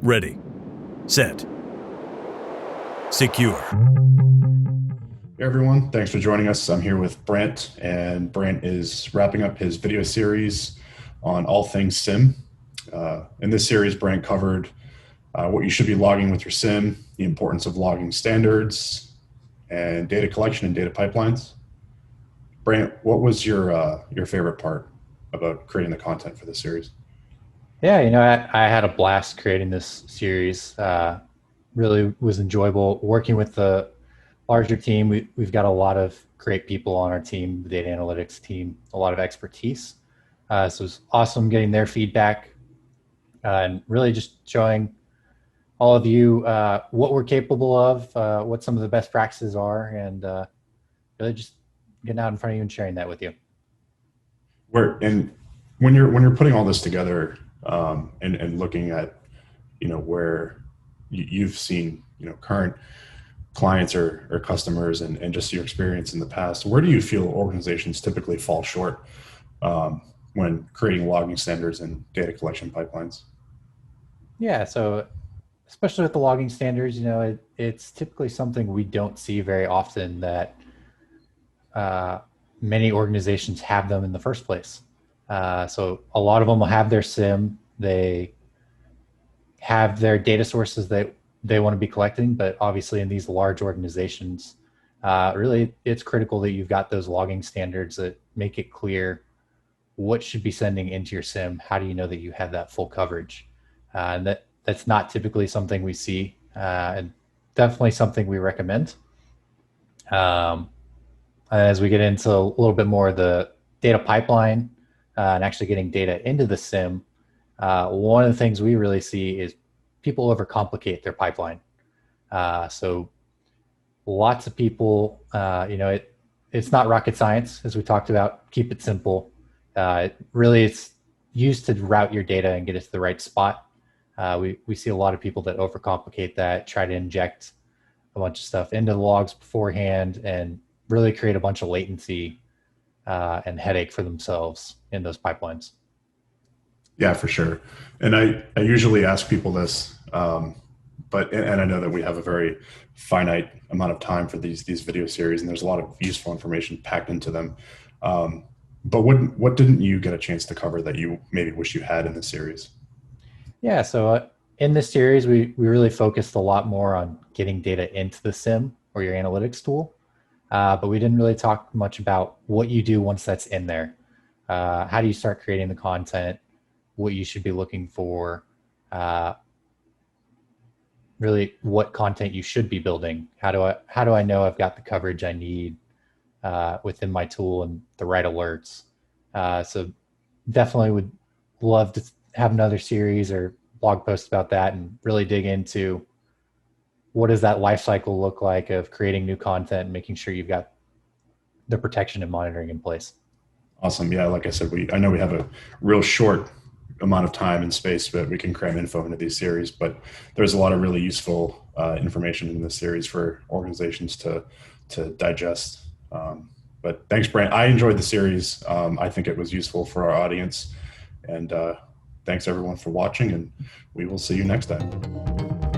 Ready, set, secure. Hey everyone, thanks for joining us. I'm here with Brandt, and Brandt is wrapping up his video series on all things SIEM. In this series, Brandt covered what you should be logging with your SIEM, the importance of logging standards, and data collection and data pipelines. Brandt, what was your favorite part about creating the content for this series? Yeah, I had a blast creating this series. Really was enjoyable working with the larger team. We've got a lot of great people on our team, the data analytics team, a lot of expertise. So it was awesome getting their feedback and really just showing all of you what we're capable of, what some of the best practices are, and really just getting out in front of you and sharing that with you. And when you're putting all this together and looking at where you've seen current clients or customers and just your experience in the past, where do you feel organizations typically fall short when creating logging standards and data collection pipelines? Yeah, so especially with the logging standards, it's typically something we don't see very often that many organizations have them in the first place. So a lot of them will have their SIEM, they have their data sources that they want to be collecting, but obviously in these large organizations, really it's critical that you've got those logging standards that make it clear what should be sending into your SIEM. How do you know that you have that full coverage? And that's not typically something we see, and definitely something we recommend. As we get into a little bit more of the data pipeline and actually getting data into the SIEM, one of the things we really see is people overcomplicate their pipeline. So lots of people, it's not rocket science, as we talked about. Keep it simple. Really, it's used to route your data and get it to the right spot. We see a lot of people that overcomplicate that, try to inject a bunch of stuff into the logs beforehand, and really create a bunch of latency and headache for themselves in those pipelines. Yeah, for sure. And I usually ask people this, but I know that we have a very finite amount of time for these video series, and there's a lot of useful information packed into them. But what didn't you get a chance to cover that you maybe wish you had in this series? Yeah, so in this series, we really focused a lot more on getting data into the SIEM or your analytics tool, but we didn't really talk much about what you do once that's in there. How do you start creating the content? What you should be looking for, really what content you should be building. How do I know I've got the coverage I need within my tool and the right alerts? So definitely would love to have another series or blog post about that and really dig into what does that life cycle look like of creating new content and making sure you've got the protection and monitoring in place. Awesome. Yeah, like I said, I know we have a real short amount of time and space, but we can cram info into these series. But there's a lot of really useful information in this series for organizations to digest. But thanks, Brandt. I enjoyed the series. I think it was useful for our audience. And thanks everyone for watching, and we will see you next time.